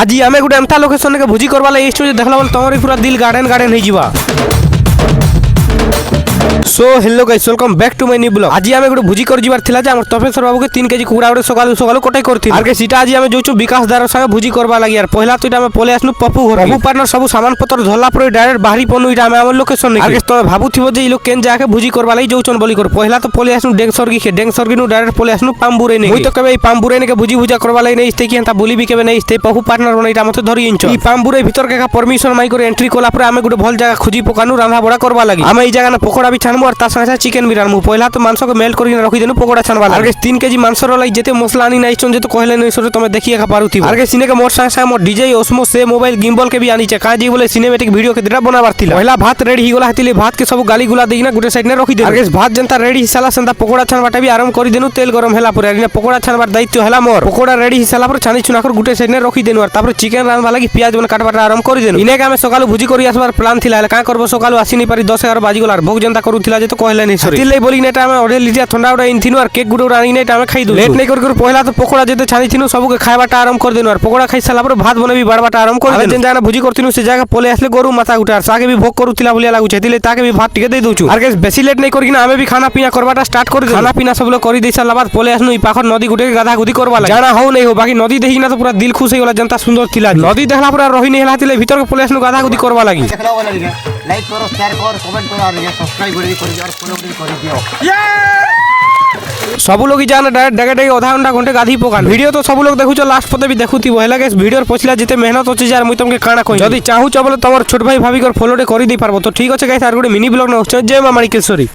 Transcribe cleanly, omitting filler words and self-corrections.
আজি আমি গোটে এমতা লোকেশন কে ভোজি করবা লাগি এসছো যে দেখলা বল তোমার পুরা দিল গার্ডেন গার্ডেন হয়ে যাবা। So hello guys, welcome back to my new blog. আজি আমি গোটে ভোজি করে যাবার থিলা যে আমার তপেশ্বর বাবুকে 3 কেজি কুকুড়া গোটে সকাল সকাল কটাই করতি আর সেটা আজি আমি যাচ্ছু বিকাশ দার সঙ্গে ভোজি করবা লাগি। আর পহলা তো এটা আমি পলে আসলু পপু ঘর। পপু পার্টনার সব সামান পত্র ধরলা পরে ডাইরেক্ট বাহারি পনু এটা আমি আমার লোকেশন নেই। আর তুমি ভাবুথিব যে এই লোক কেন যাকে ভোজি করবা লাগি যাচ্ছন বলি কর। পহলা তো পলে আসলু ডেংসর্গি খে, ডেংসর্গি নু ডাইরেক্ট পলে আসলু পাম্বুরে নেই। ওই তো কেবে এই পাম্বুরে নেকে ভোজি ভুজা করবা লাগি নেই কি এন্তা বলিবি কেবে নেই তে পপু পার্টনার বনে এটা মতে ধরি ইনছ। এই পাম্বুরে ভিতর কে পারমিশন মাই করে এন্ট্রি কলা পরে আমি গোটে ভাল জায়গা খুঁজি পকানু রান্না বড়া করবা লাগি। আমি এই জায়গা না পকোড়া বি ছানমু আর তার সাথে চিকেন বি রানমু। পহলা তো মাংস কে মেল্ট করি রাখি দেনু পকোড়া ছানবা লাগে। 3 কেজি মাংস লাই যেতে মশলা আনি নাইছন যে তো কহলে নাই সরে তুমি দেখি একা পারুথি। আর সিনে কে মোর সাথে মোর ডিজে ওসমো সে মোবাইল গিম্বল के भी आनीचे काजी बोले सिनेमैटिक वीडियो के दिरा बनाबार थिला। पहला भात रेडी ही गोला हतिले भात के सब गाली गुला देइना गुटे साइड ने रखी दे। आगे भात जनता रेडी हिसाला संता पकोड़ा छानबाटा भी आराम करी देनु। तेल गरम हैला पुरे ने पकोड़ा छानबार दायित्व हैला मोर। पकोड़ा रेडी हिसाला पर छानी चुना कर गुटे साइड ने रखी देनु। और तापर चिकन रानबा लागि प्याज बन काटबाटा आराम करी देनु। इने के हम सकाल भुजी करी आसबार प्लान थिला का करबो सकाल आसी नि पारी 10-11 बाजी गोला भोग जनता करू थिला जे तो कहले नै सरी तिले बोली नेटा हम ऑर्डर लिजिया ठंडा उडा इन थिनु और केक गुडो रानी नेटा हम खाई दु। लेट नै कर पहला तो पकोड़ा जेते छानी थिनु सब के खायबाटा आराम कर देनु। और पकोड़ा खाई साला पर भात बने भी बाड़बाटा आराम कर देनु। जेन जाना भुजी करथिनु से जागा पले आसले गरु माथा उठार सागे भी भोग करूथिला बोलिया लागु छेतिले ताके भी भात टिके दे दउछु। और गाइस बेसी लेट नै करिना हमें भी खाना पीना करबाटा स्टार्ट कर दे। खाना पीना सब लोग करी देसा बाद पले आसनु ई पाखर नदी गुटे गाधा गुदी करबा लाग। जाना हो नै हो बाकी नदी देखिना तो पूरा दिल खुश हो गेला। जनता सुंदर थिला नदी देखला पूरा रही नै हेला थिले भीतर के पले आसनु गाधा गुदी करबा लागी। लाइक करो, शेयर करो, कमेंट करो और सब्सक्राइब कर दियो और फॉलो कर दियो। सब लोग जाना डायरेक्ट डेगे डेगे आधा घंटा घंटे गाधी पकान। वीडियो तो सब लोग देखुछ लास्ट पते भी देखुथि हेला गाइस। वीडियो पछिला जेते मेहनत होछि यार मुई तुमके काना कहि जदी चाहू बोले तमर छोट भाई भाभी कर फॉलो रे करि दे पारबो तो ठीक अछि guys. Are Gute mini blog न होछ जय मां माणिकेश्वरी।